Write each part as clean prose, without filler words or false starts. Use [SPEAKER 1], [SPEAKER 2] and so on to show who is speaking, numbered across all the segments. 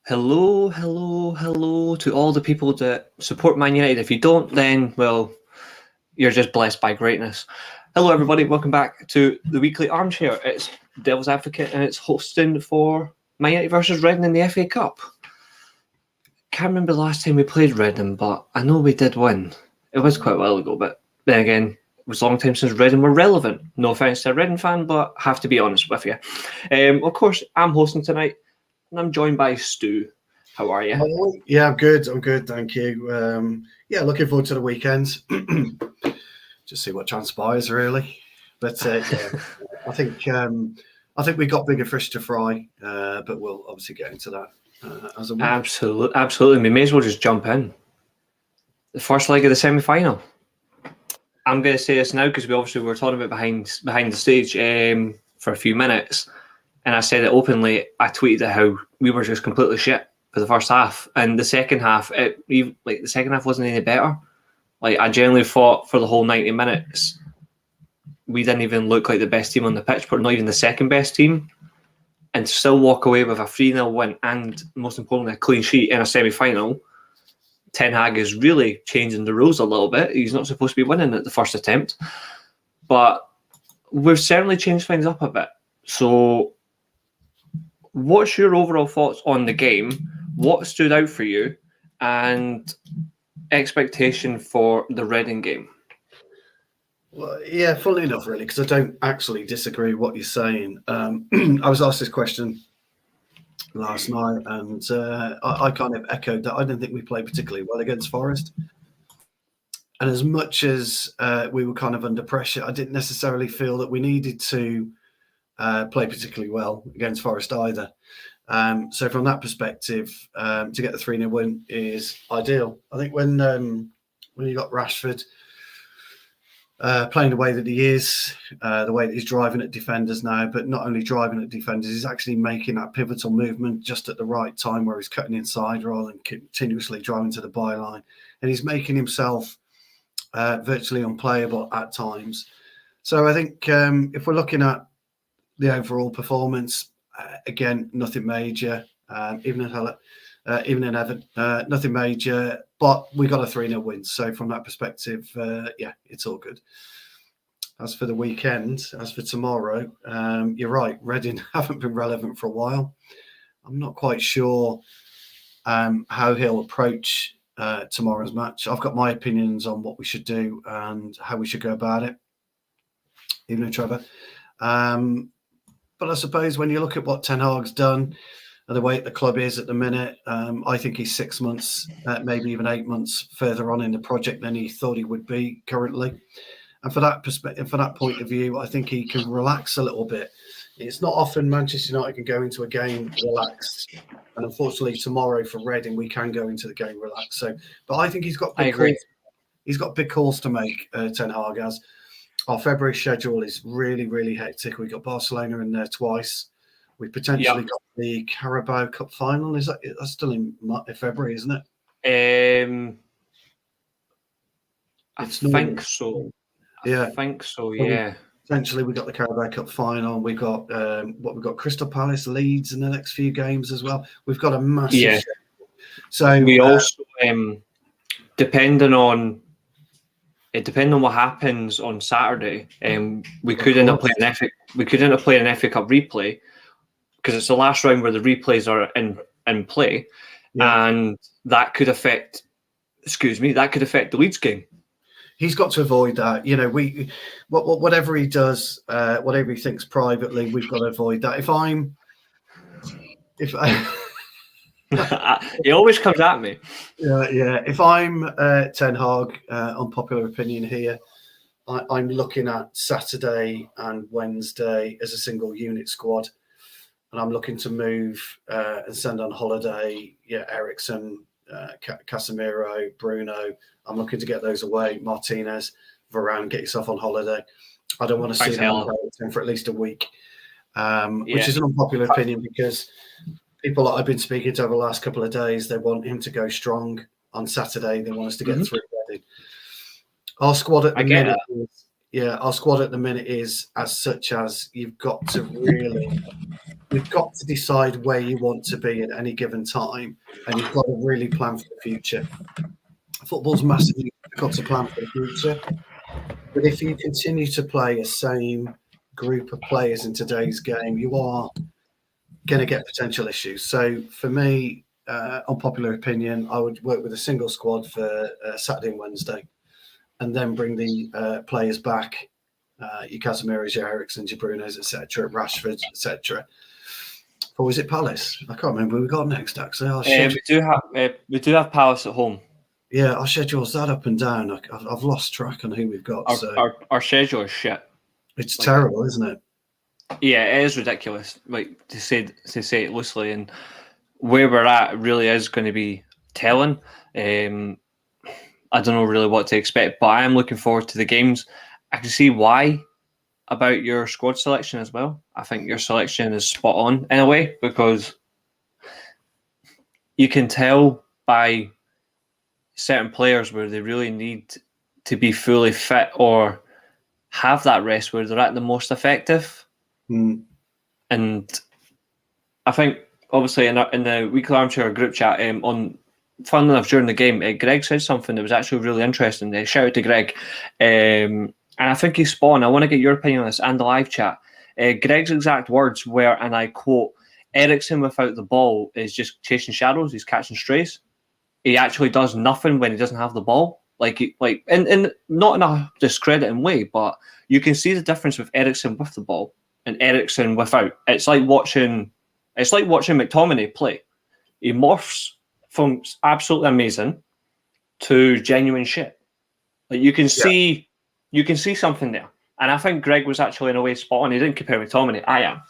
[SPEAKER 1] Hello, hello, hello to all the people that support Man United. If you don't, then, well, you're just blessed by greatness. Hello, everybody. Welcome back to the weekly armchair. It's Devil's Advocate and it's hosting for Man United versus Reading in the FA Cup. Can't remember the last time we played Reading, but I know we did win. It was quite a while ago, but then again, it was a long time since Reading were relevant. No offence to a Reading fan, but have to be honest with you. Of course, I'm hosting tonight. And I'm joined by Stu. How are you?
[SPEAKER 2] Yeah, I'm good. Thank you. Looking forward to the weekend. Just see what transpires, really. But I think we got bigger fish to fry. But we'll obviously get into that as a week.
[SPEAKER 1] Absolutely. We may as well just jump in. The first leg of the semi-final. I'm going to say this now because we obviously were talking about behind the stage for a few minutes. And I said it openly. I tweeted at how we were just completely shit for the first half, and the second half, the second half wasn't any better. Like, I genuinely thought for the whole 90 minutes, we didn't even look like the best team on the pitch, but not even the second best team, and still walk away with a 3-0 win and, most importantly, a clean sheet in a semi-final. Ten Hag is really changing the rules a little bit. He's not supposed to be winning at the first attempt, but we've certainly changed things up a bit. So, what's your overall thoughts on the game? What stood out for you? And expectation for the Reading game?
[SPEAKER 2] Well, yeah, funnily enough, really, because I don't actually disagree with what you're saying. I was asked this question last night, and I kind of echoed that. I didn't think we played particularly well against Forest. And as much as we were kind of under pressure, I didn't necessarily feel that we needed to play particularly well against Forest either. So from that perspective, to get the 3-0 win is ideal. I think when you got Rashford playing the way that he is, the way that he's driving at defenders now, but not only driving at defenders, he's actually making that pivotal movement just at the right time where he's cutting inside rather than continuously driving to the byline. And he's making himself virtually unplayable at times. So I think if we're looking at the overall performance, again, nothing major. Even in Everton, nothing major. But we got a 3-0 win. So from that perspective, it's all good. As for the weekend, as for tomorrow, you're right. Reading haven't been relevant for a while. I'm not quite sure how he'll approach tomorrow's match. I've got my opinions on what we should do and how we should go about it. Evening, Trevor. But I suppose when you look at what Ten Hag's done and the way the club is at the minute, I think he's 6 months, maybe even 8 months further on in the project than he thought he would be currently. And for that perspective, for that point of view, I think he can relax a little bit. It's not often Manchester United can go into a game relaxed, and unfortunately tomorrow for Reading we can go into the game relaxed. So, but I think he's got big calls. He's got big calls to make. Ten Hag has. Our February schedule is really, really hectic. We got Barcelona in there twice. We potentially got the Carabao Cup final. That's still in February, isn't it?
[SPEAKER 1] I think so.
[SPEAKER 2] Yeah,
[SPEAKER 1] I think so. Yeah.
[SPEAKER 2] Potentially, we got the Carabao Cup final. We've got we've got Crystal Palace, Leeds in the next few games as well. We've got a massive.
[SPEAKER 1] Yeah.
[SPEAKER 2] Schedule. So
[SPEAKER 1] we also, depending on what happens on Saturday, we could end up playing an FA Cup replay because it's the last round where the replays are in play, and that could affect. That could affect the Leeds game.
[SPEAKER 2] He's got to avoid that. You know, whatever he does, whatever he thinks privately, we've got to avoid that.
[SPEAKER 1] He always comes at me.
[SPEAKER 2] Yeah. If I'm Ten Hag, unpopular opinion here, I'm looking at Saturday and Wednesday as a single unit squad, and I'm looking to move and send on holiday. Eriksen, Casemiro, Bruno. I'm looking to get those away. Martinez, Varane, get yourself on holiday. I don't want to see them for at least a week, which is an unpopular opinion because people that I've been speaking to over the last couple of days, they want him to go strong on Saturday. They want us to get through Reading. Our squad at the minute is as such as you've got to really you've got to decide where you want to be at any given time, and you've got to really plan for the future. Football's massively difficult to plan for the future, but if you continue to play a same group of players in today's game, you are going to get potential issues. So for me, unpopular opinion, I would work with a single squad for Saturday and Wednesday, and then bring the players back, your Casemiros, your Ericsons, your Brunos, etc., Rashford, etc. Or was it Palace? I can't remember who we got next, actually.
[SPEAKER 1] We do have Palace at home.
[SPEAKER 2] Yeah, our schedule's that up and down. I've lost track on who we've got.
[SPEAKER 1] Our schedule is shit.
[SPEAKER 2] It's terrible, isn't it?
[SPEAKER 1] Yeah, it is ridiculous. Like to say it loosely, and where we're at really is going to be telling. I don't know really what to expect, but I am looking forward to the games. I can see why about your squad selection as well. I think your selection is spot on in a way, because you can tell by certain players where they really need to be fully fit or have that rest where they're at the most effective.
[SPEAKER 2] Mm.
[SPEAKER 1] And I think obviously in the weekly armchair group chat fun enough during the game, Greg said something that was actually really interesting. Shout out to Greg. And I think he's spot on. I want to get your opinion on this and the live chat. Greg's exact words were, and I quote, Eriksen without the ball is just chasing shadows. He's catching strays. He actually does nothing when he doesn't have the ball. And not in a discrediting way, but you can see the difference with Eriksen with the ball and Eriksen without. It's like watching McTominay play. He morphs from absolutely amazing to genuine shit. Like you can see something there. And I think Greg was actually in a way spot on. He didn't compare McTominay. I am.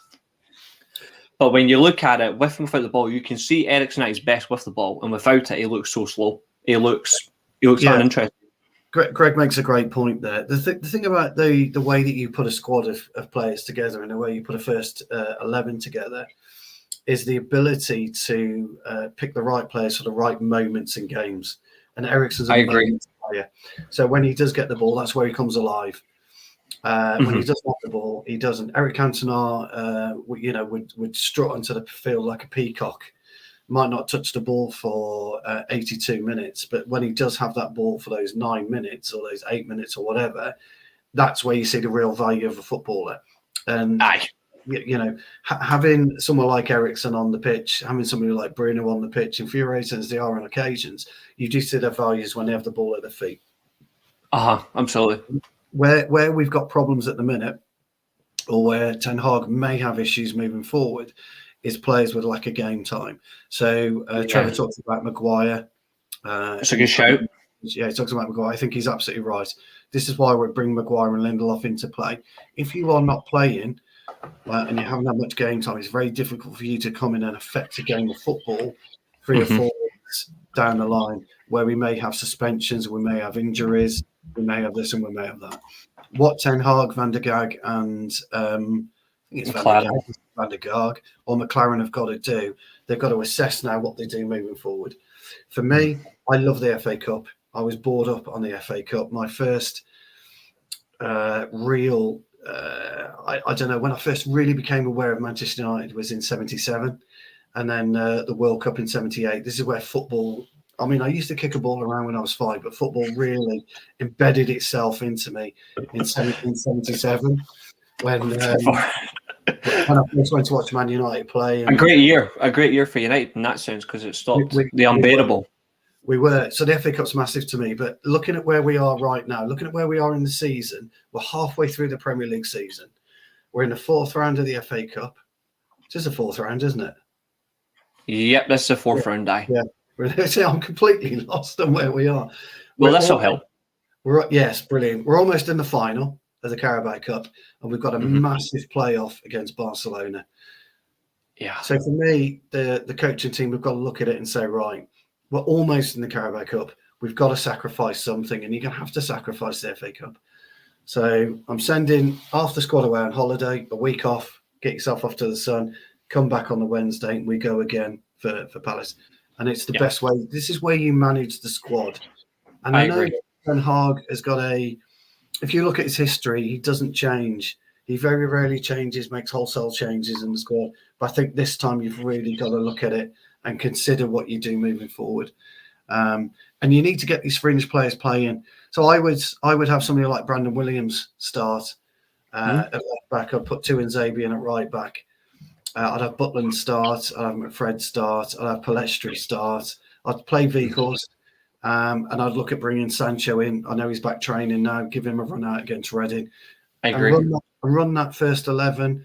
[SPEAKER 1] But when you look at it, with and without the ball, you can see Eriksen at his best with the ball, and without it, he looks so slow. He looks uninteresting.
[SPEAKER 2] Greg makes a great point there. The thing about the way that you put a squad of players together and the way you put a first 11 together is the ability to pick the right players for the right moments in games. And Eriksen's a moment player. So when he does get the ball, that's where he comes alive. When he doesn't want the ball, he doesn't. Eric Cantona, would strut onto the field like a peacock. Might not touch the ball for 82 minutes, but when he does have that ball for those 9 minutes or those 8 minutes or whatever, that's where you see the real value of a footballer. And having someone like Eriksen on the pitch, having somebody like Bruno on the pitch, infuriating as they are on occasions, you do see their values when they have the ball at their feet.
[SPEAKER 1] Absolutely.
[SPEAKER 2] Where we've got problems at the minute, or where Ten Hag may have issues moving forward, is players with lack of game time. So Trevor talks about Maguire.
[SPEAKER 1] That's a good shout.
[SPEAKER 2] Yeah, he talks about Maguire. I think he's absolutely right. This is why we're bringing Maguire and Lindelof into play. If you are not playing and you haven't had much game time, it's very difficult for you to come in and affect a game of football 3 or 4 weeks down the line, where we may have suspensions, we may have injuries, we may have this and we may have that. What Ten Hag, Van der Gaag, and I think it's Van der Gaag or McLaren have got to do, they've got to assess now what they do moving forward. For me, I love the FA Cup. I was brought up on the FA Cup. My first real, I don't know, when I first really became aware of Manchester United was in 77, and then the World Cup in 78. This is where football, I mean, I used to kick a ball around when I was 5, but football really embedded itself into me in 77 when I first went to watch Man United play.
[SPEAKER 1] A great year for United in that sense, because it stopped the unbearable.
[SPEAKER 2] We were. So the FA Cup's massive to me, but looking at where we are right now, looking at where we are in the season, we're halfway through the Premier League season. We're in the 4th round of the FA Cup. It is the 4th round, isn't it?
[SPEAKER 1] Yep, that's the 4th round,
[SPEAKER 2] Yeah. I'm completely lost on where we are.
[SPEAKER 1] Well, this will help.
[SPEAKER 2] Yes, brilliant. We're almost in the final of the Carabao Cup, and we've got a massive playoff against Barcelona.
[SPEAKER 1] Yeah.
[SPEAKER 2] So for me, the coaching team, we've got to look at it and say, right, we're almost in the Carabao Cup. We've got to sacrifice something, and you're going to have to sacrifice the FA Cup. So I'm sending half the squad away on holiday, a week off, get yourself off to the sun, come back on the Wednesday, and we go again for Palace. And it's the best way. This is where you manage the squad. And I know
[SPEAKER 1] agree.
[SPEAKER 2] Ten Hag has got if you look at his history, he doesn't change. He very rarely makes wholesale changes in the squad. But I think this time you've really got to look at it and consider what you do moving forward. And you need to get these fringe players playing. So I would have somebody like Brandon Williams start at left back. I'd put Tuanzebe in at right back. I'd have Butland start. I'd have McFred start. I'd have Palestri start. I'd play Vehicles. And I'd look at bringing Sancho in. I know he's back training now. Give him a run out against Reading.
[SPEAKER 1] I agree.
[SPEAKER 2] And run that first 11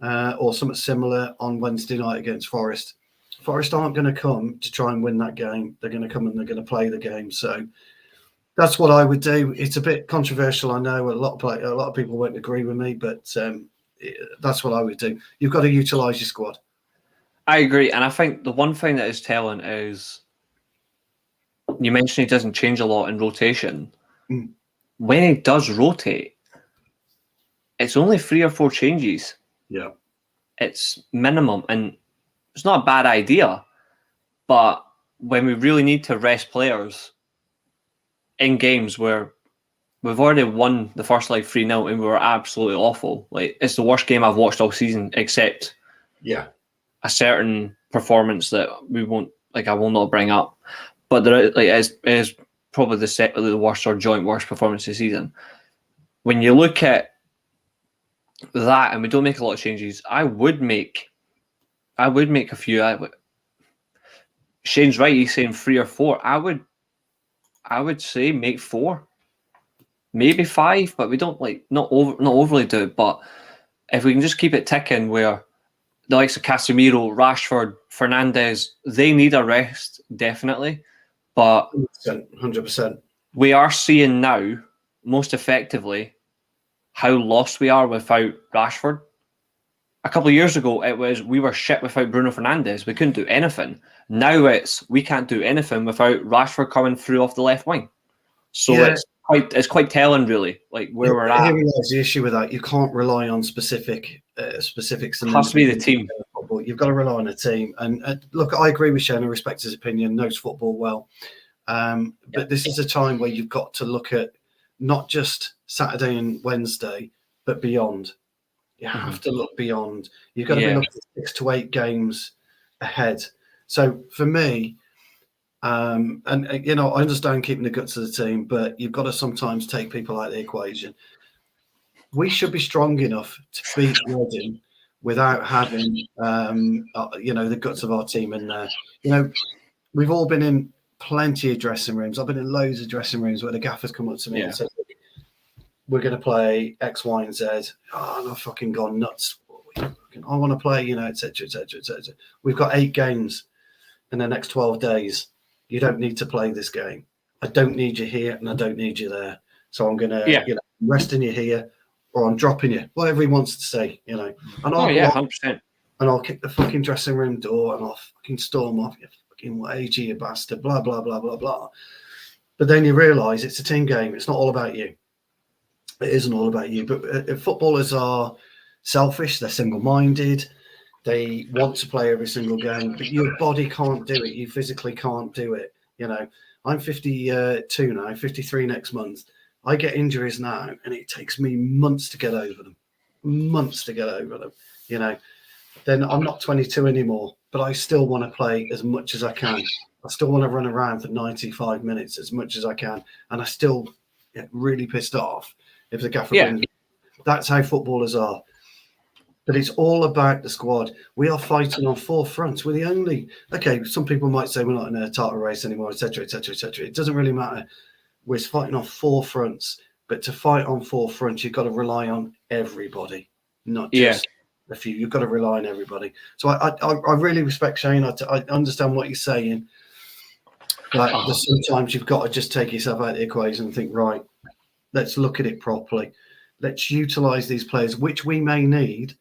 [SPEAKER 2] or something similar on Wednesday night against Forest. Forest aren't going to come to try and win that game. They're going to come and they're going to play the game. So that's what I would do. It's a bit controversial, I know. A lot of people won't agree with me, but that's what I would do. You've got to utilise your squad.
[SPEAKER 1] I agree. And I think the one thing that is telling is you mentioned he doesn't change a lot in rotation. When he does rotate, it's only 3 or 4 changes.
[SPEAKER 2] Yeah.
[SPEAKER 1] It's minimum. And it's not a bad idea. But when we really need to rest players in games where we've already won the first leg 3-0 and we were absolutely awful. Like, it's the worst game I've watched all season, except a certain performance that we won't, like, I will not bring up. But there, like, it is probably the worst or joint worst performance this season. When you look at that and we don't make a lot of changes, I would make a few. Shane's right, he's saying 3 or 4. I would say make 4. Maybe 5, but we don't not overly do it. But if we can just keep it ticking, where the likes of Casemiro, Rashford, Fernandes, they need a rest, definitely. But
[SPEAKER 2] 100%.
[SPEAKER 1] We are seeing now, most effectively, how lost we are without Rashford. A couple of years ago, it was we were shit without Bruno Fernandes. We couldn't do anything. Now it's we can't do anything without Rashford coming through off the left wing. So it's quite telling, really, like where we're at.
[SPEAKER 2] Here is the issue with that. You can't rely on specifics. It
[SPEAKER 1] has to be the team.
[SPEAKER 2] You've got to rely on a team. And look, I agree with Shane. I respect his opinion. Knows football well. But this is a time where you've got to look at not just Saturday and Wednesday, but beyond. You have to look beyond. You've got to be looking at 6 to 8 games ahead. So for me, and I understand keeping the guts of the team, but you've got to sometimes take people out of the equation. We should be strong enough to beat Reading without having, the guts of our team in there. We've all been in plenty of dressing rooms. I've been in loads of dressing rooms where the gaffers come up to me and say, we're going to play X, Y, and Z. Oh, and I've fucking gone nuts. I want to play, et cetera, et cetera, et cetera. We've got 8 games in the next 12 days. You don't need to play this game. I don't need you here and I don't need you there. So I'm going to, I'm resting you here or I'm dropping you, whatever he wants to say, And I'll
[SPEAKER 1] 100%.
[SPEAKER 2] And I'll kick the fucking dressing room door and I'll fucking storm off, you fucking AG, you bastard, blah, blah, blah, blah, blah. But then you realise it's a team game. It's not all about you. It isn't all about you. But footballers are selfish. They're single-minded. They want to play every single game, but your body can't do it. You physically can't do it. I'm 52 now, 53 next month. I get injuries now, and it takes me months to get over them. Then I'm not 22 anymore, but I still want to play as much as I can. I still want to run around for 95 minutes as much as I can, and I still get really pissed off if the gaffer wins. That's how footballers are. But it's all about the squad. We are fighting on 4 fronts. We're the only... Okay, some people might say we're not in a title race anymore, et cetera, et cetera, et cetera. It doesn't really matter. We're fighting on 4 fronts. But to fight on 4 fronts, you've got to rely on everybody, not just a few. You've got to rely on everybody. So I really respect Shane. I understand what he's saying. But sometimes you've got to just take yourself out of the equation and think, right, let's look at it properly. Let's utilise these players, which we may need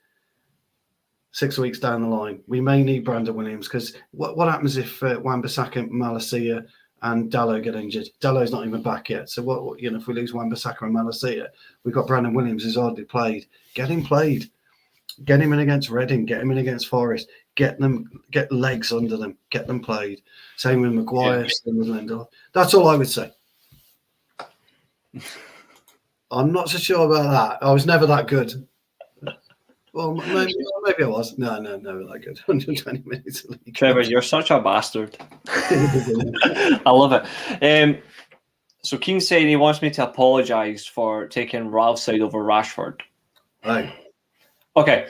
[SPEAKER 2] 6 weeks down the line. We may need Brandon Williams because what happens if Wan-Bissaka, Malacia and Dalot get injured? Dallow's not even back yet. So what if we lose Wan-Bissaka and Malacia, we've got Brandon Williams who's hardly played. Get him played. Get him in against Reading. Get him in against Forest. Get legs under them. Get them played. Same with Maguire. Same with Lindelof. That's all I would say. I'm not so sure about that. I was never that good. Well, maybe I was. No, like good. 120 minutes of league.
[SPEAKER 1] Trevor, you're such a bastard. I love it. So Keane's saying he wants me to apologise for taking Ralph's side over Rashford.
[SPEAKER 2] Right.
[SPEAKER 1] Okay.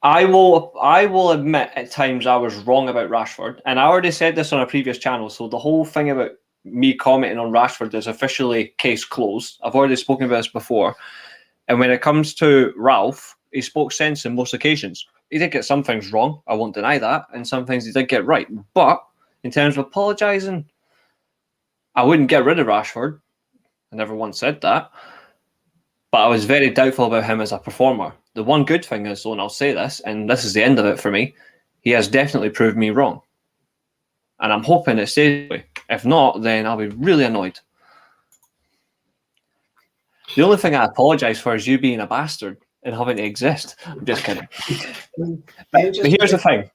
[SPEAKER 1] I will admit at times I was wrong about Rashford, and I already said this on a previous channel. So the whole thing about me commenting on Rashford is officially case closed. I've already spoken about this before. And when it comes to Ralph, he spoke sense in most occasions. He did get some things wrong, I won't deny that, and some things he did get right. But in terms of apologising, I wouldn't get rid of Rashford. I never once said that. But I was very doubtful about him as a performer. The one good thing is, though, and I'll say this, and this is the end of it for me, he has definitely proved me wrong. And I'm hoping it stays that way. If not, then I'll be really annoyed. The only thing I apologise for is you being a bastard and having to exist. I'm just kidding. But here's the thing.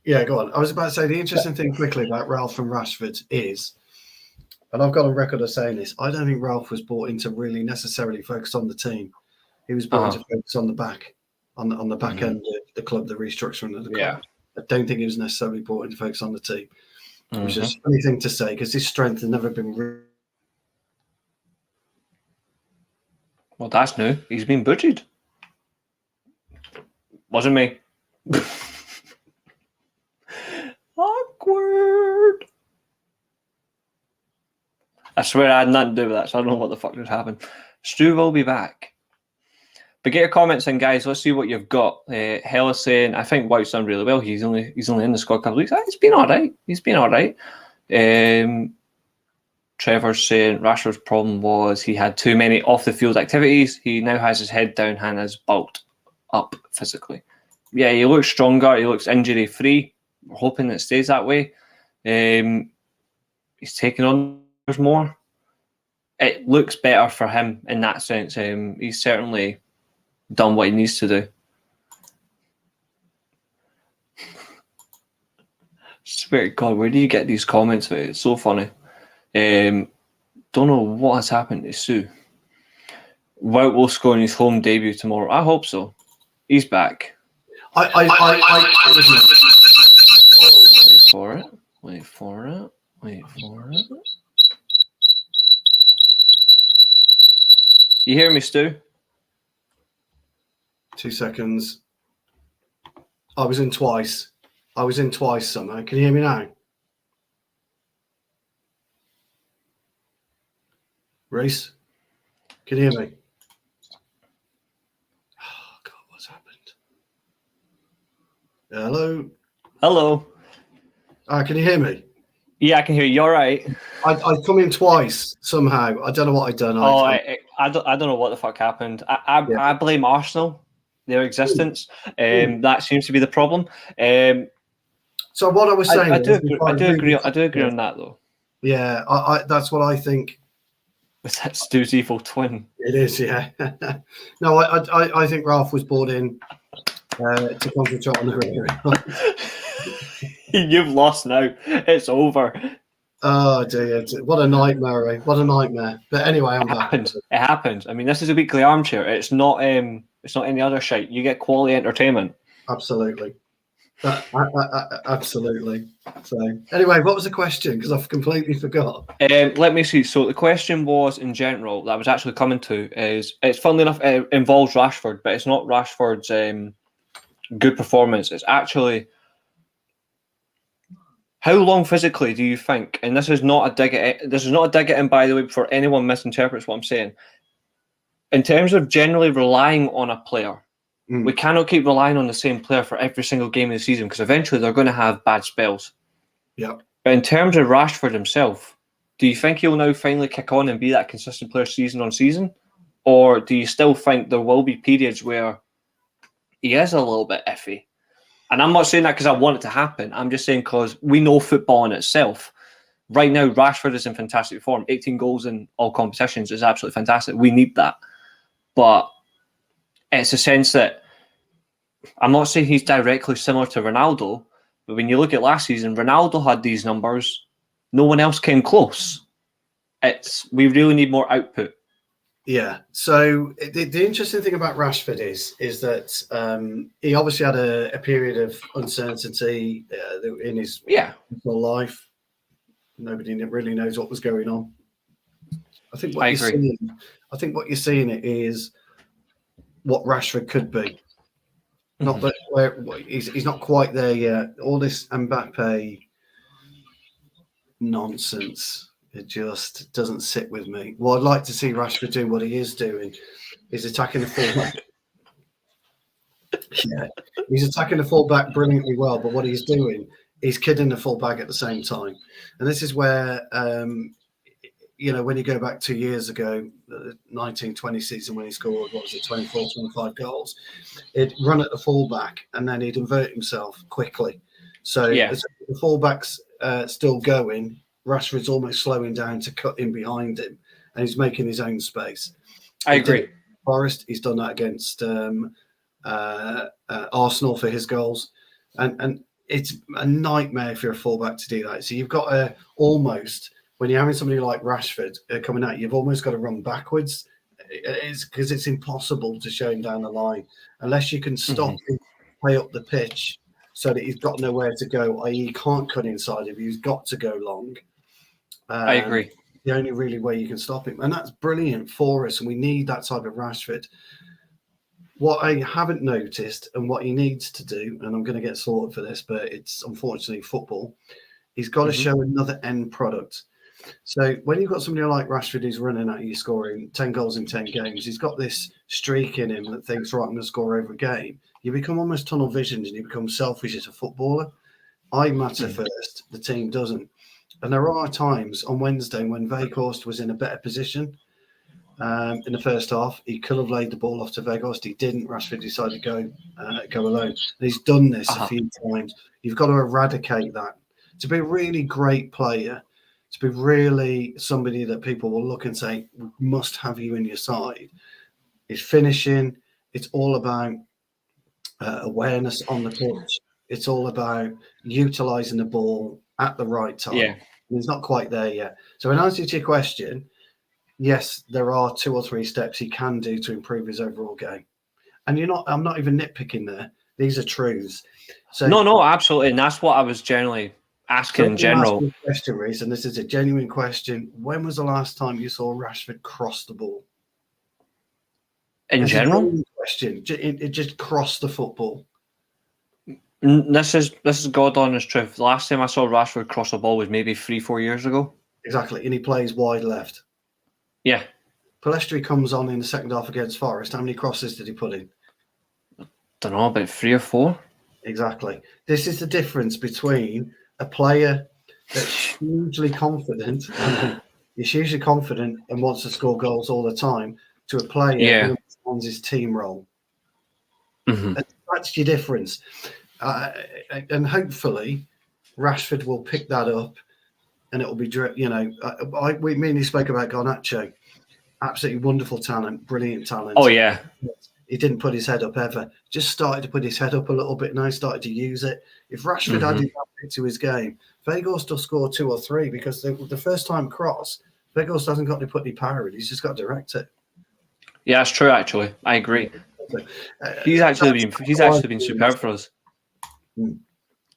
[SPEAKER 2] Yeah, go on. I was about to say the interesting thing quickly about Ralph and Rashford is, and I've got a record of saying this, I don't think Ralph was brought in to really necessarily focus on the team. He was brought in to focus on the back, on the back end of the club, the restructuring of the club.
[SPEAKER 1] Yeah.
[SPEAKER 2] I don't think he was necessarily brought in to focus on the team. Which is a funny thing to say because his strength has never been.
[SPEAKER 1] Well, that's new. He's been butchered. Wasn't me. Awkward. I swear I had nothing to do with that, so I don't know what the fuck just happened. Stu will be back. But get your comments in, guys. Let's see what you've got. Hella saying, I think White's done really well. He's only in the squad a couple of weeks. He's been all right. Trevor's saying Rashford's problem was he had too many off-the-field activities. He now has his head down and has bulked up physically. Yeah, he looks stronger. He looks injury-free. We're hoping it stays that way. He's taking on more. It looks better for him in that sense. He's certainly done what he needs to do. Swear to God, where do you get these comments from? It's so funny. Don't know what has happened to Sue. Wout will score in his home debut tomorrow. I hope so. He's back. Wait for it. You hear me, Stu?
[SPEAKER 2] 2 seconds. I was in twice somehow. Can you hear me now? Reece, can you hear me? Oh, God, what's happened? Hello?
[SPEAKER 1] Hello.
[SPEAKER 2] Can you hear me?
[SPEAKER 1] Yeah, I can hear you. You're right.
[SPEAKER 2] I'd come in twice somehow. I don't know what I'd done.
[SPEAKER 1] I don't know what the fuck happened. I blame Arsenal, their existence. That seems to be the problem.
[SPEAKER 2] So what I was saying,
[SPEAKER 1] I do agree on that though.
[SPEAKER 2] Yeah, I that's what I think.
[SPEAKER 1] Is that Stu's evil twin?
[SPEAKER 2] It is, yeah. No, I think Ralph was brought in to concentrate on the career.
[SPEAKER 1] You've lost now. It's over.
[SPEAKER 2] Oh dear! What a nightmare! Eh? What a nightmare! But anyway, I'm back.
[SPEAKER 1] It happens. I mean, this is a weekly armchair. It's not any other shite. You get quality entertainment.
[SPEAKER 2] Absolutely. Absolutely. So anyway, what was the question? Because I've completely forgot.
[SPEAKER 1] Let me see. So the question was, in general, that I was actually coming to is, it's funnily enough, it involves Rashford, but it's not Rashford's good performance. It's actually how long physically do you think? And this is not a dig at him, by the way, before anyone misinterprets what I'm saying. In terms of generally relying on a player. We cannot keep relying on the same player for every single game of the season because eventually they're going to have bad spells.
[SPEAKER 2] Yeah.
[SPEAKER 1] But in terms of Rashford himself, do you think he'll now finally kick on and be that consistent player season on season? Or do you still think there will be periods where he is a little bit iffy? And I'm not saying that because I want it to happen. I'm just saying because we know football in itself. Right now, Rashford is in fantastic form. 18 goals in all competitions is absolutely fantastic. We need that. But it's a sense that I'm not saying he's directly similar to Ronaldo, but when you look at last season, Ronaldo had these numbers. No one else came close. We really need more output.
[SPEAKER 2] Yeah. So the interesting thing about Rashford is that he obviously had a period of uncertainty in his life. Nobody really knows what was going on. I think what
[SPEAKER 1] I
[SPEAKER 2] you're
[SPEAKER 1] agree.
[SPEAKER 2] seeing, I think what you're seeing is what Rashford could be. Not that he's not quite there yet. All this Mbappe nonsense, it just doesn't sit with me. Well, I'd like to see Rashford doing what he is doing. He's attacking the fullback. Yeah, he's attacking the fullback brilliantly well, but what he's doing, he's kidding the fullback at the same time. And this is where, when you go back 2 years ago, the 1920 season when he scored, 24, 25 goals, he'd run at the fullback and then he'd invert himself quickly. So as the fullback's still going, Rashford's almost slowing down to cut in behind him, and he's making his own space.
[SPEAKER 1] I agree.
[SPEAKER 2] Forest, he's done that against Arsenal for his goals, and it's a nightmare if you're a fullback to do that. So you've got to almost, when you're having somebody like Rashford coming out, you've almost got to run backwards. It's because it's impossible to show him down the line unless you can stop him play up the pitch so that he's got nowhere to go, i.e. he can't cut inside if he's got to go long.
[SPEAKER 1] I agree.
[SPEAKER 2] The only really way you can stop him. And that's brilliant for us, and we need that type of Rashford. What I haven't noticed and what he needs to do, and I'm going to get slaughtered for this, but it's unfortunately football, he's got to show another end product. So when you've got somebody like Rashford who's running at you scoring 10 goals in 10 games, he's got this streak in him that thinks, right, I'm going to score over a game. You become almost tunnel visioned and you become selfish as a footballer. I matter first, the team doesn't. And there are times on Wednesday when Weghorst was in a better position in the first half. He could have laid the ball off to Weghorst. He didn't. Rashford decided to go alone. And he's done this a few times. You've got to eradicate that. To be a really great player, to be really somebody that people will look and say, we must have you in your side, is finishing. It's all about awareness on the pitch. It's all about utilising the ball at the right time.
[SPEAKER 1] Yeah.
[SPEAKER 2] He's not quite there yet. So in answer to your question, yes, there are 2 or 3 steps he can do to improve his overall game. And I'm not even nitpicking there. These are truths. So
[SPEAKER 1] No, absolutely. And that's what I was generally asking in general.
[SPEAKER 2] Question, Reece, and this is a genuine question. When was the last time you saw Rashford cross the ball?
[SPEAKER 1] In general?
[SPEAKER 2] Question. It just crossed the football.
[SPEAKER 1] This is God honest truth. The last time I saw Rashford cross the ball was maybe 3-4 years ago.
[SPEAKER 2] Exactly. And he plays wide left.
[SPEAKER 1] Yeah.
[SPEAKER 2] Pellistri comes on in the second half against Forest. How many crosses did he put in?
[SPEAKER 1] Don't know, about 3 or 4.
[SPEAKER 2] Exactly. This is the difference between a player that's hugely confident, is hugely confident and wants to score goals all the time, to a player who understands his team role. That's your difference. And hopefully Rashford will pick that up and it will be, me and you spoke about Garnacho. Absolutely wonderful talent, brilliant talent.
[SPEAKER 1] Oh, yeah.
[SPEAKER 2] He didn't put his head up ever. Just started to put his head up a little bit now, started to use it. If Rashford added that to his game, Weghorst will score 2 or 3 because the first time cross, Weghorst hasn't got to put any power in. He's just got to direct it.
[SPEAKER 1] Yeah, that's true, actually. I agree. He's actually been superb for us.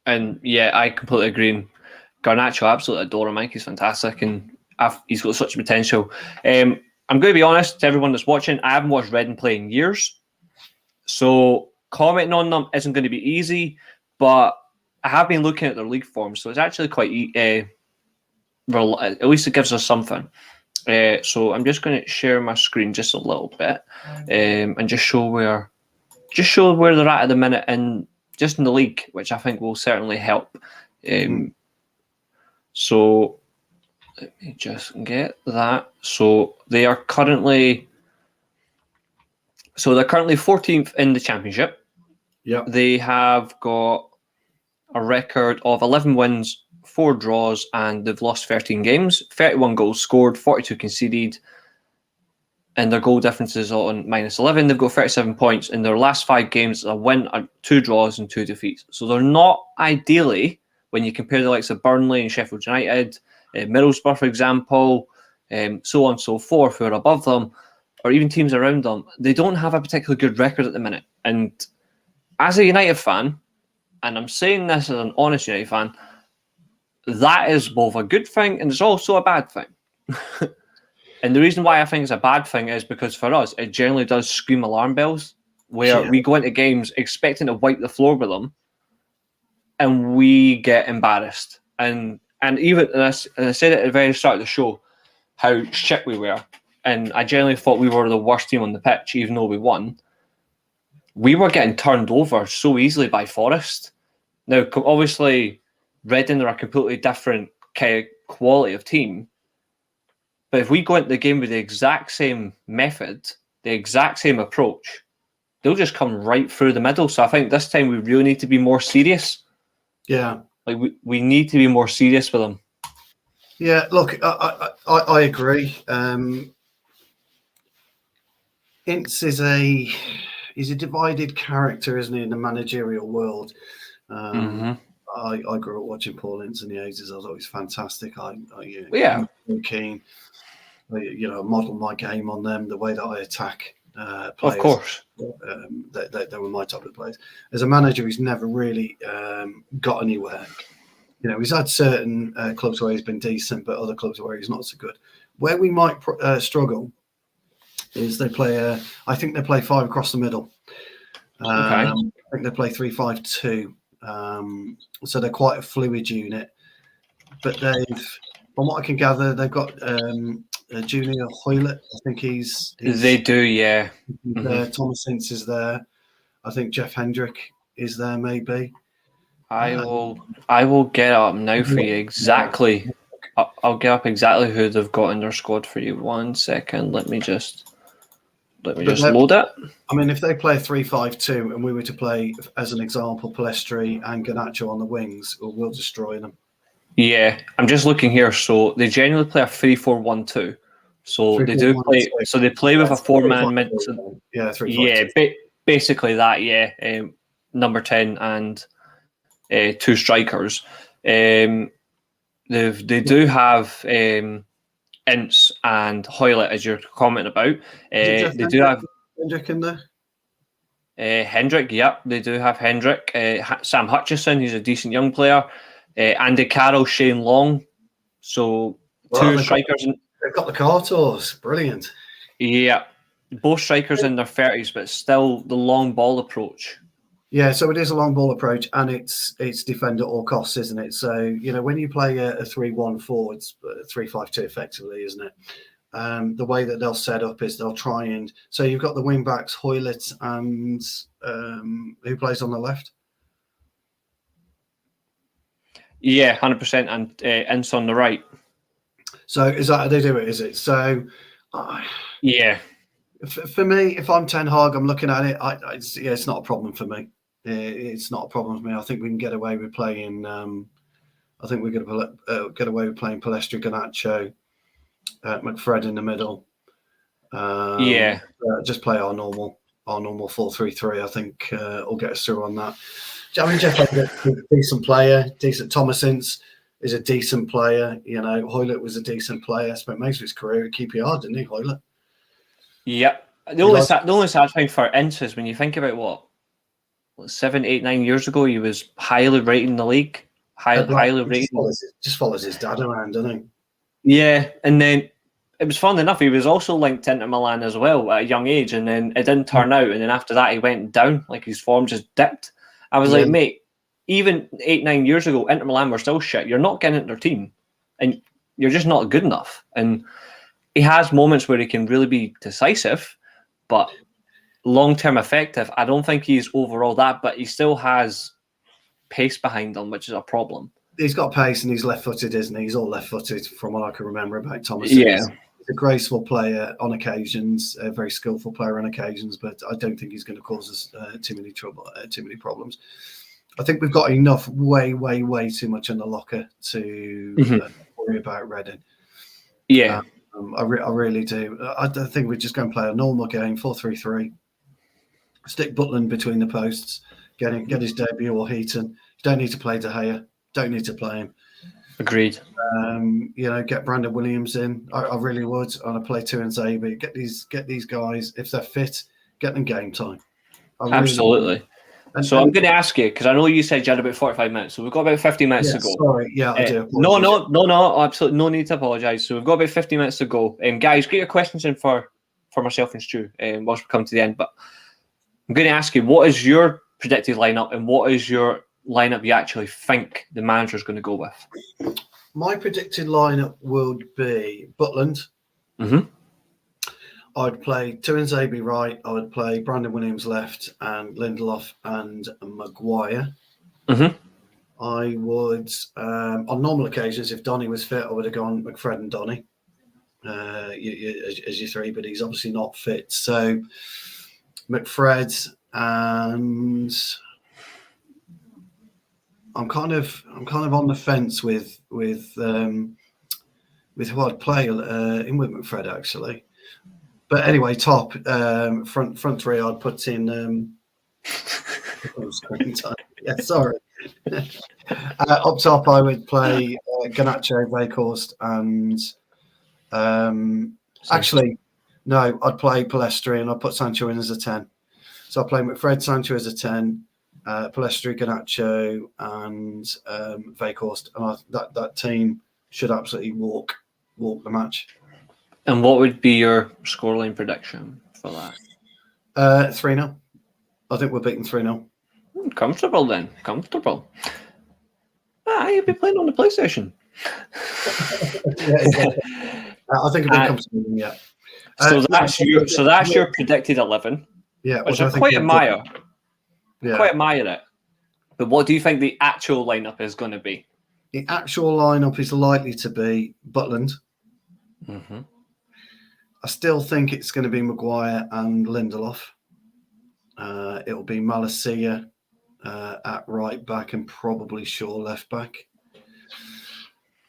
[SPEAKER 1] And yeah, I completely agree. And Garnacho, absolutely adore him. Mike, he's fantastic, and he's got such potential. I'm going to be honest to everyone that's watching. I haven't watched Reading play in years, so commenting on them isn't going to be easy. But I have been looking at their league form, so it's actually quite. At least it gives us something. So I'm just going to share my screen just a little bit, and just show where they're at the minute, and just in the league, which I think will certainly help. So let me just get that. So they're currently 14th in the championship.
[SPEAKER 2] Yeah,
[SPEAKER 1] they have got a record of 11 wins, 4 draws, and they've lost 13 games. 31 goals scored, 42 conceded, and their goal difference is on -11. They've got 37 points in their last 5 games. A win, 2 draws, and 2 defeats. So they're not ideally, when you compare the likes of Burnley and Sheffield United, Middlesbrough, for example, so on and so forth, who are above them. or even teams around them, they don't have a particularly good record at the minute. And as a United fan, and I'm saying this as an honest United fan, that is both a good thing and it's also a bad thing. And the reason why I think it's a bad thing is because for us, it generally does scream alarm bells, where we go into games expecting to wipe the floor with them, and we get embarrassed. And even and I said it at the very start of the show, how shit we were, and I generally thought we were the worst team on the pitch, even though we won. We were getting turned over so easily by Forest. Now, obviously, Reading are a completely different kind of quality of team. But if we go into the game with the exact same method, the exact same approach, they'll just come right through the middle. So I think this time we really need to be more serious.
[SPEAKER 2] Yeah.
[SPEAKER 1] Like we need to be more serious with them.
[SPEAKER 2] Yeah, look, I agree. Ince is a divided character, isn't he, in the managerial world? I grew up watching Paul Ince in the 80s. I thought he was fantastic. I'm keen. Model my game on them, the way that I attack players.
[SPEAKER 1] Of course.
[SPEAKER 2] They were my type of players. As a manager, he's never really got anywhere. He's had certain clubs where he's been decent, but other clubs where he's not so good. Where we might struggle is they play. I think they play 5 across the middle. I think they play 3-5-2. So they're quite a fluid unit. But from what I can gather, they've got Junior Hoylett. I think he's
[SPEAKER 1] they do, yeah.
[SPEAKER 2] Thomas Ince is there. I think Jeff Hendrick is there, maybe.
[SPEAKER 1] I will get up now for you exactly. I'll get up exactly who they've got in their squad for you. 1 second. Let me just load it.
[SPEAKER 2] I mean, if they play 3-5-2 and we were to play, as an example, Palestri and Garnacho on the wings, we'll destroy them.
[SPEAKER 1] Yeah, I'm just looking here. So they generally play a 3-4-1-2. So they do play. So they play with a 4-man mid.
[SPEAKER 2] Yeah, 3-5-2.
[SPEAKER 1] Yeah, basically that. Yeah, number 10 and 2 strikers. They do have Ince and Hoylett, as you're commenting about. They do have
[SPEAKER 2] Hendrick in there.
[SPEAKER 1] Hendrick, yep, they do have Hendrick. Sam Hutchison, he's a decent young player. Andy Carroll, Shane Long. So 2 strikers.
[SPEAKER 2] They've got the Cartors. Brilliant.
[SPEAKER 1] Yeah, both strikers in their 30s, but still the long ball approach.
[SPEAKER 2] Yeah, so it is a long ball approach, and it's defend at all costs, isn't it? So, when you play a 3-1-4, it's 3-5-2 effectively, isn't it? The way that they'll set up is they'll try and... So you've got the wing-backs, Hoylett and... who plays on the left?
[SPEAKER 1] Yeah, 100%, and Ince on the right.
[SPEAKER 2] So is that how they do it, is it? So...
[SPEAKER 1] yeah.
[SPEAKER 2] For me, if I'm Ten Hag, I'm looking at it, it's not a problem for me. It's not a problem for me. I think we can get away with playing... I think we're going to get away with playing Palestri, Garnacho, McFred in the middle. Just play our normal 4-3-3. I think will get us through on that. I mean, Jeff is a decent player. Thomas Ince is a decent player. Hoylett was a decent player. Spent most of his career at QPR, didn't he, Hoylett?
[SPEAKER 1] Yeah. The only sad thing for Ince is when you think about what 7, 8, 9 years ago, he was highly rated in the league. Highly rated.
[SPEAKER 2] Just follows his dad around, doesn't he?
[SPEAKER 1] Yeah, and then it was fun enough. He was also linked into Milan as well at a young age, and then it didn't turn out. And then after that, he went down. Like his form just dipped. I was like, mate, even 8, 9 years ago, Inter Milan were still shit. You're not getting into their team, and you're just not good enough. And he has moments where he can really be decisive, but long-term effective. I don't think he's overall that, but he still has pace behind him, which is a problem.
[SPEAKER 2] He's got pace and he's left-footed, isn't he? He's all left-footed from what I can remember about Thomas.
[SPEAKER 1] Yeah.
[SPEAKER 2] He's a graceful player on occasions, a very skillful player on occasions, but I don't think he's going to cause us too many problems. I think we've got enough, way too much in the locker to worry about Reading.
[SPEAKER 1] Yeah.
[SPEAKER 2] I really do. I think we're just going to play a normal game, 4-3-3. Stick Butland between the posts, get his debut or Heaton. You don't need to play De Gea. Don't need to play him.
[SPEAKER 1] Agreed.
[SPEAKER 2] Get Brandon Williams in. I really would. And I play Tuanzebe. Get these guys, if they're fit, get them game time.
[SPEAKER 1] Absolutely. So I'm going to ask you, because I know you said you had about 45 minutes, so we've got about 50 minutes to go.
[SPEAKER 2] Sorry, yeah, I do.
[SPEAKER 1] No, absolutely no need to apologise. So we've got about 50 minutes to go. Guys, get your questions in for myself and Stu whilst we come to the end. But I'm going to ask you, what is your predicted lineup and what is your lineup you actually think the manager's going to go with?
[SPEAKER 2] My predicted lineup would be Butland.
[SPEAKER 1] Mm-hmm.
[SPEAKER 2] I'd play Tuanzebe right. I would play Brandon Williams left and Lindelof and Maguire.
[SPEAKER 1] Mm-hmm.
[SPEAKER 2] I would, on normal occasions, if Donny was fit, I would have gone McFred and Donny as your three, but he's obviously not fit. So McFred, and I'm kind of on the fence with who I'd play in with McFred actually. But anyway, top front three, I'd put in. Screen time. Yeah, sorry. Up top, I would play Garnacho, Weghorst, and actually, no, I'd play Palestri and I'd put Sancho in as a 10. So I'd play McFred, Sancho as a 10, Palestri, Garnacho, and Weghorst, and that team should absolutely walk the match.
[SPEAKER 1] And what would be your scoreline prediction for that?
[SPEAKER 2] 3-0. I think we're beating 3-0.
[SPEAKER 1] Comfortable then. Comfortable. You'll be playing on the PlayStation.
[SPEAKER 2] Yeah, exactly. I think I'll be comfortable. Yeah.
[SPEAKER 1] So that's your predicted 11.
[SPEAKER 2] Yeah,
[SPEAKER 1] which I quite admire.
[SPEAKER 2] Yeah.
[SPEAKER 1] Quite admire it. But what do you think the actual lineup is going to be?
[SPEAKER 2] The actual lineup is likely to be Butland.
[SPEAKER 1] Mm-hmm.
[SPEAKER 2] I still think it's going to be Maguire and Lindelof. It'll be Malacia at right back and probably Shaw left back.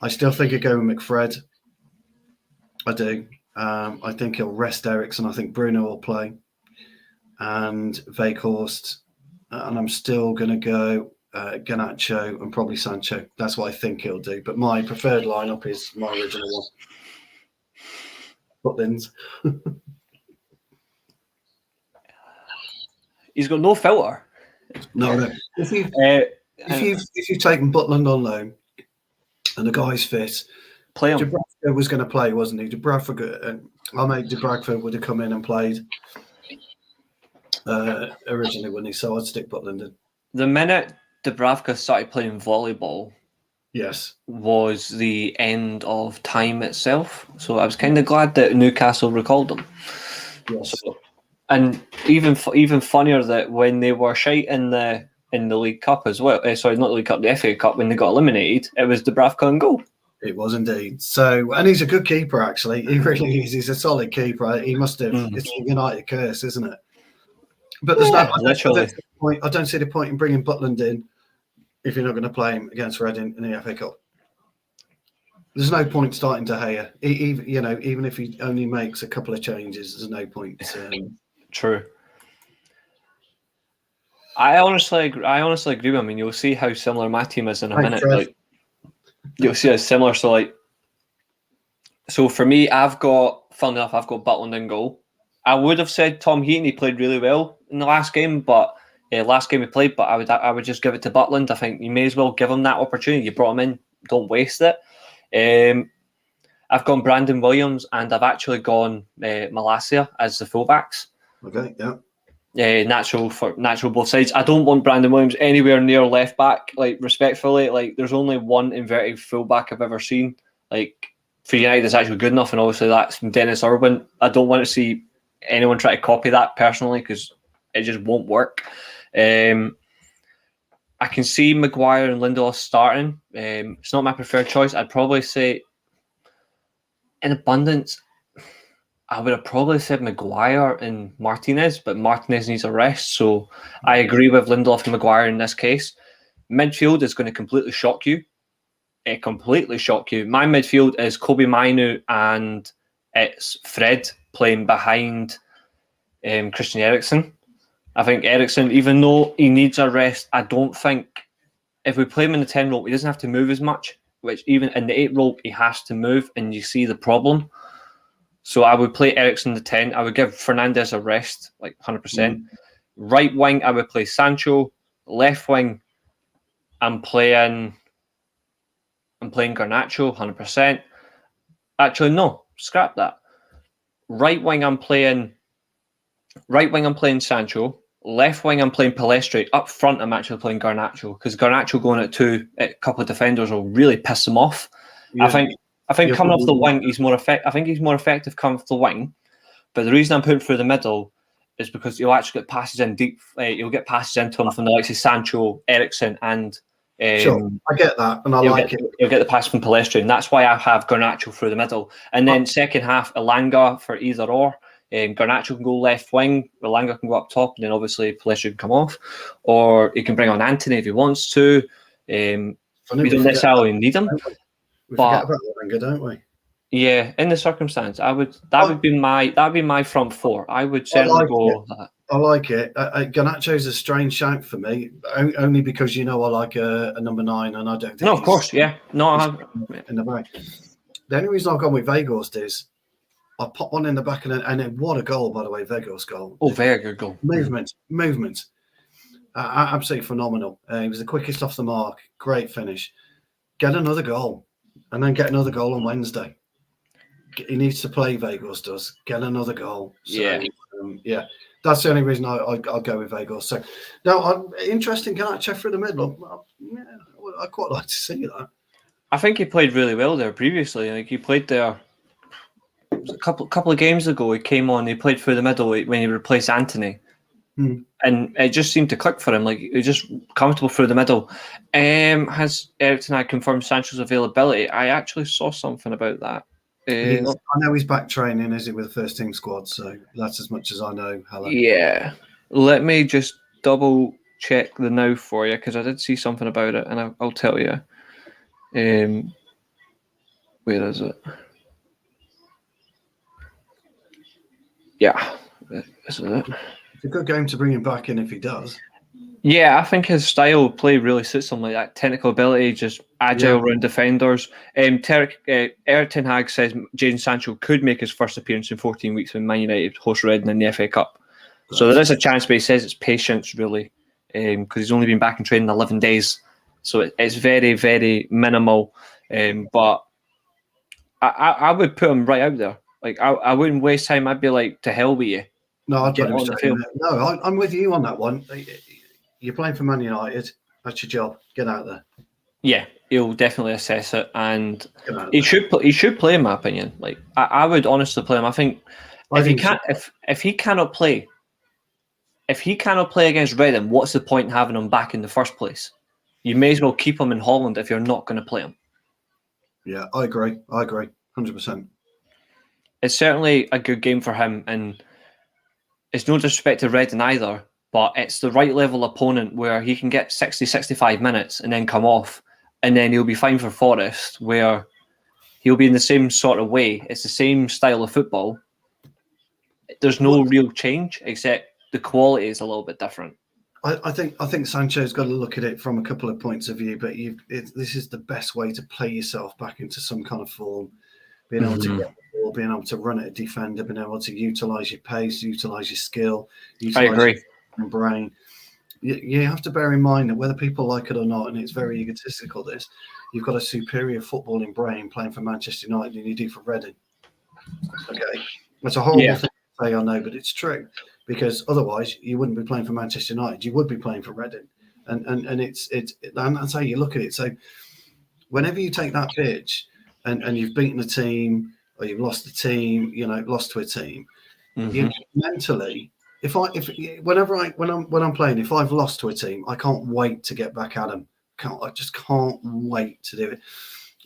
[SPEAKER 2] I still think I'd go with McFred. I do. I think he'll rest Eriksen. I think Bruno will play. And Weghorst. And I'm still going to go Garnacho and probably Sancho. That's what I think he'll do. But my preferred lineup is my original one. Butland's. He's
[SPEAKER 1] got no filter.
[SPEAKER 2] No. If you've taken Butland on loan and the guy's fit,
[SPEAKER 1] play him.
[SPEAKER 2] Dubravka was going to play, wasn't he? Dubravka would have come in and played originally, wouldn't he? So I'd stick Butland in.
[SPEAKER 1] The minute Dubravka started playing volleyball,
[SPEAKER 2] yes,
[SPEAKER 1] was the end of time itself. So I was kind of glad that Newcastle recalled him.
[SPEAKER 2] Yes.
[SPEAKER 1] And even funnier that when they were shite in the League Cup as well, sorry, not the League Cup, the FA Cup, when they got eliminated, it was Dubravka and goal.
[SPEAKER 2] It was indeed. So, and he's a good keeper, actually. He really is. He's a solid keeper. He must have. It's a United curse, isn't it? But there's I don't see the point in bringing Butland in if you're not going to play him against Reading in the FA Cup. There's no point starting De Gea. Even if he only makes a couple of changes, there's no point.
[SPEAKER 1] True. I honestly agree. I mean, you'll see how similar my team is in a minute.
[SPEAKER 2] Fred.
[SPEAKER 1] Like, you'll see how similar. So for me, I've got Butland in goal. I would have said Tom Heaton. He played really well in the last game, but last game he played. But I would just give it to Butland. I think you may as well give him that opportunity. You brought him in. Don't waste it. I've gone Brandon Williams and I've actually gone Malacia as the fullbacks.
[SPEAKER 2] Okay, yeah.
[SPEAKER 1] Natural both sides. I don't want Brandon Williams anywhere near left back. Like, respectfully, like, there's only one inverted fullback I've ever seen. Like, for United, that's actually good enough, and obviously that's Dennis Irwin. I don't want to see anyone try to copy that personally because it just won't work. I can see Maguire and Lindelof starting. It's not my preferred choice. I'd probably say, in abundance, I would have probably said Maguire and Martinez, but Martinez needs a rest. So I agree with Lindelof and Maguire in this case. Midfield is going to completely shock you. My midfield is Kobe Mainu and it's Fred playing behind Christian Eriksen. I think Eriksen, even though he needs a rest, I don't think if we play him in the 10 role, he doesn't have to move as much. which even in the 8 role, he has to move, and you see the problem. So I would play Eriksen the 10. I would give Fernandes a rest, like 100%. Right wing, I would play Sancho. Left wing, I'm playing Garnacho, 100%. Actually, no, scrap that. Right wing, I'm playing Sancho. Left wing, I'm playing Pellistri. Up front, I'm actually playing Garnacho, because Garnacho going at 2, a couple of defenders will really piss him off. Yeah. I think coming off the wing, he's more effective. I think he's more effective coming off the wing. But the reason I'm putting through the middle is because he'll actually get passes in deep. You'll get passes into him from the likes of Sancho, Eriksen, and
[SPEAKER 2] sure, I get that, and I like it.
[SPEAKER 1] You'll get the pass from Pellistri, and that's why I have Garnacho through the middle. And then second half, Elanga for either or. Garnacho can go left wing, Elanga can go up top, and then obviously Pellistri can come off, or he can bring on Antony if he wants to. We don't necessarily need him.
[SPEAKER 2] We forget about Elanga, don't we?
[SPEAKER 1] Yeah, in the circumstance, that would be my front four. I would certainly go that.
[SPEAKER 2] I like it. Garnacho's a strange shout for me, only because I like a number 9, and I don't think.
[SPEAKER 1] No, of course, yeah. No,
[SPEAKER 2] in the back. The only reason I've gone with Weghorst is I pop one in the back, and then what a goal, by the way, Weghorst goal.
[SPEAKER 1] Oh, very good goal.
[SPEAKER 2] Movement. Absolutely phenomenal. He was the quickest off the mark. Great finish. Get another goal, and then get another goal on Wednesday. He needs to play. Weghorst does. Get another goal. So, yeah. That's the only reason I'll go with Weghorst. So, now, interesting Garnacho through the middle. Yeah, I quite like to see that.
[SPEAKER 1] I think he played really well there previously. Like, he played there a couple of games ago. He came on. He played through the middle when he replaced Antony, and it just seemed to click for him. Like, he was just comfortable through the middle. Has Erik Ten Hag confirmed Sancho's availability? I actually saw something about that.
[SPEAKER 2] I know he's back training, is he, with the first team squad? So that's as much as I know. Helen. Yeah.
[SPEAKER 1] Let me just double check the now for you, because I did see something about it, and I'll tell you. Where is it? Yeah, this is it.
[SPEAKER 2] It's a good game to bring him back in if he does.
[SPEAKER 1] Yeah, I think his style of play really suits him, like that technical ability, just agile around defenders. Erik Ten Hag says Jadon Sancho could make his first appearance in 14 weeks when Man United host Reading in the FA Cup. So there is a chance, but he says it's patience, really, because he's only been back in training 11 days. So it's very, very minimal. But I would put him right out there. Like, I wouldn't waste time. I'd be like, to hell with you.
[SPEAKER 2] No, I'd put him on the field. No, I'm with you on that one. You're playing for Man United. That's your job. Get out there.
[SPEAKER 1] Yeah, he'll definitely assess it, and he should play, in my opinion. Like, I would honestly play him. I think if he cannot play against Reading, what's the point in having him back in the first place? You may as well keep him in Holland if you're not going to play him.
[SPEAKER 2] Yeah, I agree. 100%.
[SPEAKER 1] It's certainly a good game for him, and it's no disrespect to Reading either, but it's the right level opponent where he can get 60, 65 minutes and then come off, and then he'll be fine for Forest, where he'll be in the same sort of way. It's the same style of football. There's no real change, except the quality is a little bit different.
[SPEAKER 2] I think Sancho's got to look at it from a couple of points of view, but this is the best way to play yourself back into some kind of form. Being able to get the ball, being able to run at a defender, being able to utilise your pace, utilise your skill, utilise your brain. You have to bear in mind that whether people like it or not, and it's very egotistical, this, you've got a superior footballing brain playing for Manchester United than you do for Reading. Okay, that's a horrible thing to say, I know, but it's true, because otherwise you wouldn't be playing for Manchester United. You would be playing for Reading, and it's and that's how you look at it. So whenever you take that pitch and you've beaten a team or you've lost a team, lost to a team, you mentally. When I'm playing, if I've lost to a team, I can't wait to get back at them. I just can't wait to do it.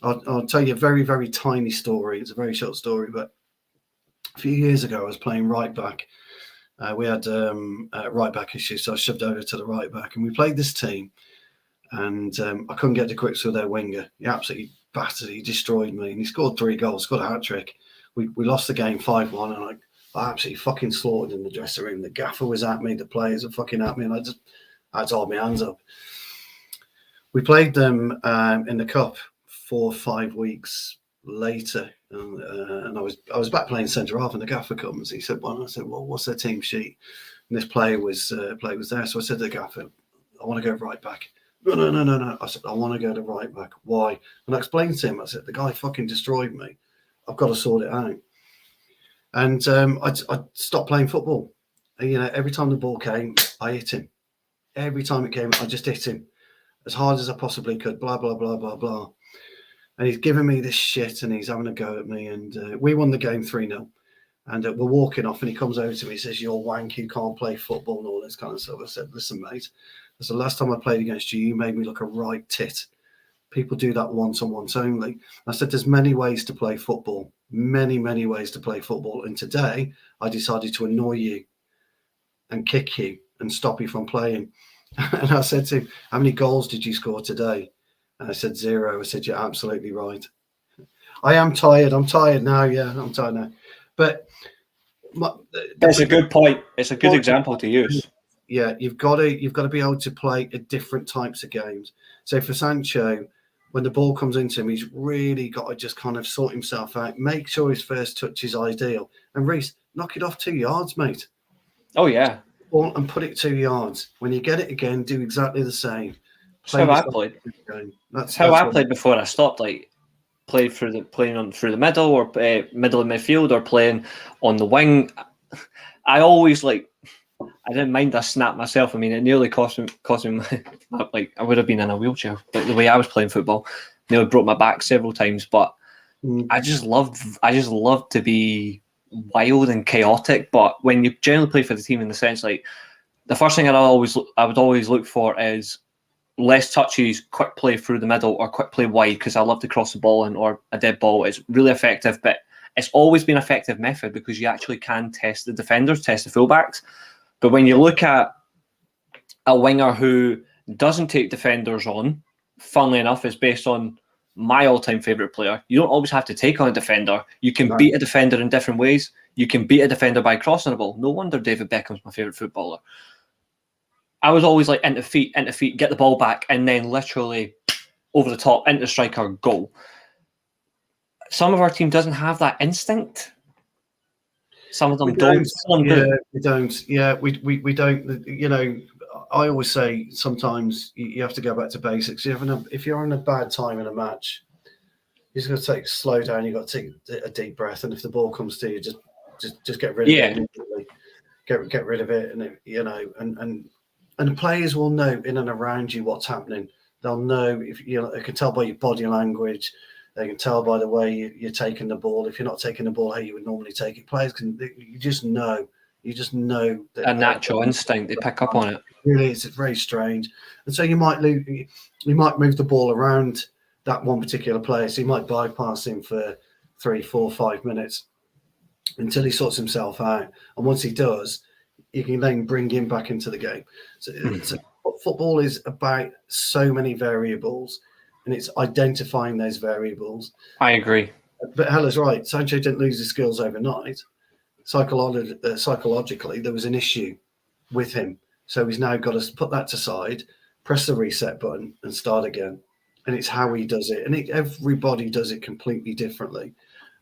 [SPEAKER 2] I'll tell you a very, very tiny story. It's a very short story, but a few years ago, I was playing right back. We had right back issues, so I shoved over to the right back, and we played this team, and I couldn't get to grips with their winger. He absolutely battered. He destroyed me, and he scored 3 goals, scored a hat trick. We lost the game 5-1, and I absolutely fucking slaughtered in the dressing room. The gaffer was at me, the players were fucking at me, and I had to hold my hands up. We played them in the cup 4 or 5 weeks later, and I was back playing centre half, and the gaffer comes. He said, "Well," I said, "Well, what's their team sheet?" And this player was there. So I said to the gaffer, "I want to go right back." No. I said, "I want to go to right back." Why? And I explained to him. I said, "The guy fucking destroyed me. I've got to sort it out." And I stopped playing football. And, every time the ball came, I hit him. Every time it came, I just hit him as hard as I possibly could. Blah blah blah blah blah. And he's giving me this shit, and he's having a go at me. And we won the game 3-0. And we're walking off, and he comes over to me. He says, "You're wank. You can't play football," and all this kind of stuff. I said, "Listen, mate. That's the last time I played against you. You made me look a right tit. People do that once and once only." I said, "There's many ways to play football. Many, many ways to play football. And today, I decided to annoy you and kick you and stop you from playing." And I said to him, "How many goals did you score today?" And I said, 0. I said, "You're absolutely right." I am tired. I'm tired now. Yeah, I'm tired now. But
[SPEAKER 1] that's a good point. It's a good example to use.
[SPEAKER 2] Yeah, you've got to be able to play at different types of games. So for Sancho, when the ball comes into him, he's really got to just kind of sort himself out, make sure his first touch is ideal. And Reece, knock it off 2 yards, mate.
[SPEAKER 1] Oh yeah.
[SPEAKER 2] And put it 2 yards. When you get it again, do exactly the same.
[SPEAKER 1] That's how I played. That's how I played before I stopped. Like playing through the middle, or middle of midfield, or playing on the wing. I always I didn't mind I snapped myself. I mean, it nearly cost me like I would have been in a wheelchair. Like the way I was playing football, nearly broke my back several times. But I just loved to be wild and chaotic. But when you generally play for the team, in the sense like the first thing I would always look for is less touches, quick play through the middle, or quick play wide, because I love to cross the ball or a dead ball. It's really effective, but it's always been an effective method because you actually can test the defenders, test the fullbacks. But when you look at a winger who doesn't take defenders on, funnily enough, is based on my all-time favourite player. You don't always have to take on a defender. You can beat a defender in different ways. You can beat a defender by crossing the ball. No wonder David Beckham's my favourite footballer. I was always like into feet, get the ball back, and then literally over the top, into striker, goal. Some of our team doesn't have that instinct. Some of them don't.
[SPEAKER 2] We don't. Yeah, we don't. I always say sometimes you have to go back to basics. If you're in a bad time in a match, you just got to slow down. You got to take a deep breath, and if the ball comes to you, just get rid of it immediately. Get rid of it, and the players will know in and around you what's happening. They'll know if they can tell by your body language. They can tell by the way you're taking the ball. If you're not taking the ball how you would normally take it, players you just know. You just know that
[SPEAKER 1] a natural instinct. They pick up on it.
[SPEAKER 2] Really, it's very strange. And so you might move the ball around that one particular player. So you might bypass him for 3, 4, 5 minutes until he sorts himself out. And once he does, you can then bring him back into the game. So football is about so many variables, and it's identifying those variables.
[SPEAKER 1] I agree.
[SPEAKER 2] But Hella's right. Sancho didn't lose his skills overnight. Psychologically, there was an issue with him. So he's now got to put that aside, press the reset button, and start again. And it's how he does it. And everybody does it completely differently.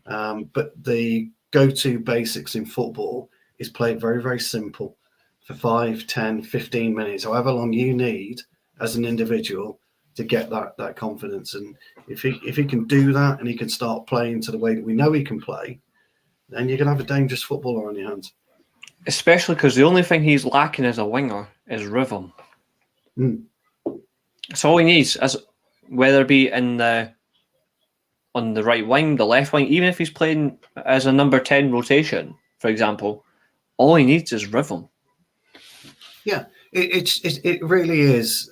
[SPEAKER 2] But the go-to basics in football is play it very, very simple for 5, 10, 15 minutes, however long you need as an individual to get that confidence. And if he can do that and he can start playing to the way that we know he can play, then you're going to have a dangerous footballer on your hands.
[SPEAKER 1] Especially because the only thing he's lacking as a winger is rhythm. That's all he needs, as whether it be on the right wing, the left wing, even if he's playing as a number 10 rotation, for example, all he needs is rhythm. Yeah,
[SPEAKER 2] it really is.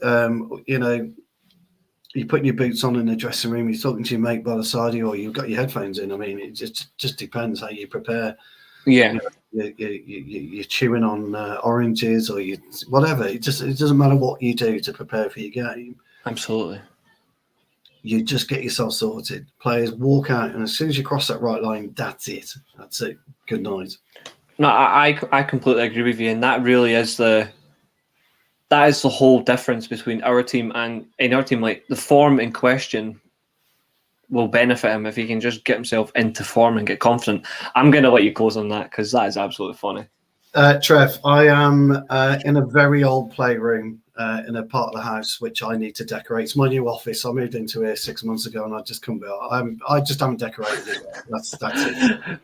[SPEAKER 2] You're putting your boots on in the dressing room, you're talking to your mate by the side of you, or you've got your headphones in. I mean, it just depends how you prepare.
[SPEAKER 1] Yeah.
[SPEAKER 2] You're chewing on oranges or whatever. It doesn't matter what you do to prepare for your game.
[SPEAKER 1] Absolutely.
[SPEAKER 2] You just get yourself sorted. Players walk out, and as soon as you cross that right line, that's it. That's it. Good night.
[SPEAKER 1] No, I completely agree with you, and that really is the whole difference between our team and in our team. Like the form in question will benefit him if he can just get himself into form and get confident. I'm going to let you close on that because that is absolutely funny.
[SPEAKER 2] Trev, I am in a very old playroom in a part of the house which I need to decorate. It's my new office. I moved into here 6 months ago, and I just couldn't be. I just haven't decorated it. That's it.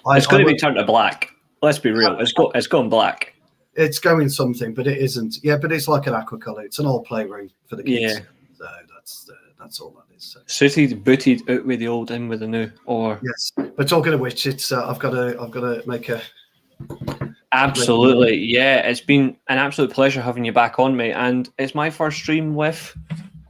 [SPEAKER 1] It's going to be turned to black. Let's be real. It's going black.
[SPEAKER 2] It's going something, but it isn't. Yeah, but it's like an aqua colour. It's an old playroom for the kids.
[SPEAKER 1] Yeah.
[SPEAKER 2] So that's all that is. So.
[SPEAKER 1] Suited, booted, out with the old, in with the new. Or
[SPEAKER 2] yes, but talking of which, it's I've got to make a.
[SPEAKER 1] Absolutely, yeah. It's been an absolute pleasure having you back on, mate. And it's my first stream with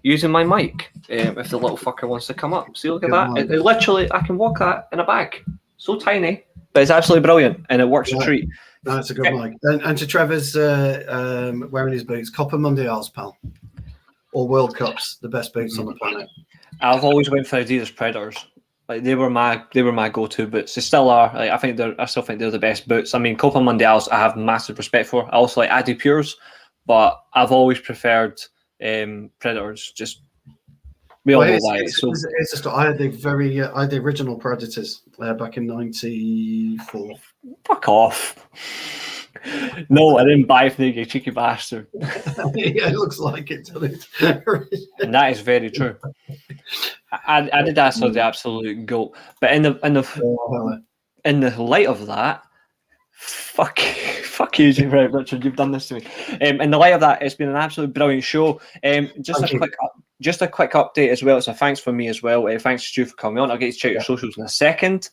[SPEAKER 1] using my mic. If the little fucker wants to come up, see, look at that. It literally, I can walk that in a bag. So tiny, but it's absolutely brilliant, and it works a treat.
[SPEAKER 2] No, it's a good mic. And to Trevor's wearing his boots, Copa Mundials, pal, or World Cups, the best boots on the planet.
[SPEAKER 1] I've always went for Adidas Predators. Like they were my go-to boots. They still are. Like I still think they're the best boots. I mean, Copa Mundials, I have massive respect for. I also like Adi Pures, but I've always preferred Predators. Just we all know why. So
[SPEAKER 2] I had the original Predators back in '94.
[SPEAKER 1] Fuck off. No, I didn't buy it from you cheeky bastard.
[SPEAKER 2] Yeah, it looks like it, doesn't it?
[SPEAKER 1] And that is very true. Adidas are the absolute goat. But in the light of that, fuck you, Richard, you've done this to me. In the light of that, it's been an absolute brilliant show. Just a quick update as well. So thanks for me as well. Thanks Stu for coming on. I'll get you to check your socials in a second.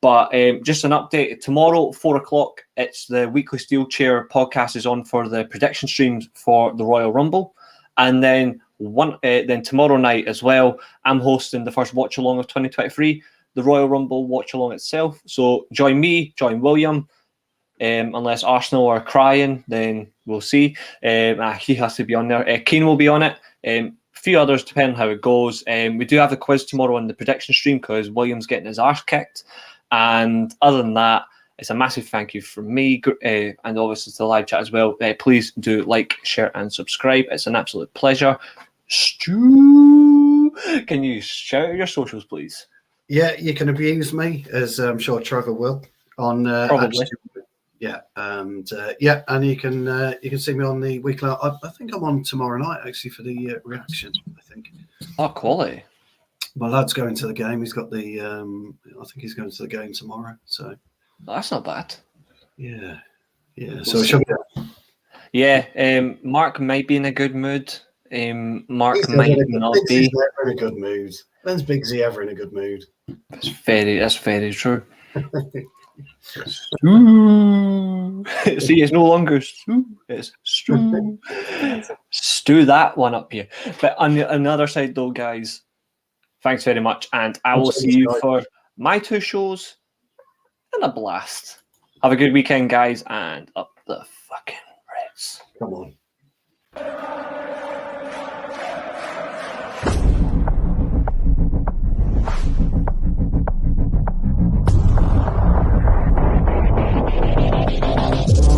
[SPEAKER 1] But just an update. Tomorrow, 4:00, it's the Weekly Steel Chair podcast is on for the prediction streams for the Royal Rumble. And then then tomorrow night as well, I'm hosting the first watch along of 2023, the Royal Rumble watch along itself. So join me, join William. Unless Arsenal are crying, then we'll see. He has to be on there. Keane will be on it. A few others, depending how it goes. We do have a quiz tomorrow on the prediction stream because William's getting his arse kicked. And other than that, it's a massive thank you from me and obviously to the live chat as well. Please do like, share, and subscribe. It's an absolute pleasure. Stu, can you shout out your socials, please?
[SPEAKER 2] Yeah, you can abuse me, as I'm sure Trevor will. On
[SPEAKER 1] probably.
[SPEAKER 2] And you can see me on the weekly. I think I'm on tomorrow night actually for the reaction. I think.
[SPEAKER 1] Oh, quality.
[SPEAKER 2] My lad's going to the game. He's got the. I think he's going to the game tomorrow. So.
[SPEAKER 1] That's not bad.
[SPEAKER 2] Yeah. So it should be.
[SPEAKER 1] Yeah. Mark might be in a good mood. Mark might not be.
[SPEAKER 2] He's never in a good mood. When's Bigsy ever in a good mood?
[SPEAKER 1] That's very true. Stu. See, it's no longer Stu, it's Stu. Stew that one up here. But on the other side, though, guys, thanks very much, and I will see you for my 2 shows and a blast. Have a good weekend, guys, and up the fucking Reds.
[SPEAKER 2] Come on.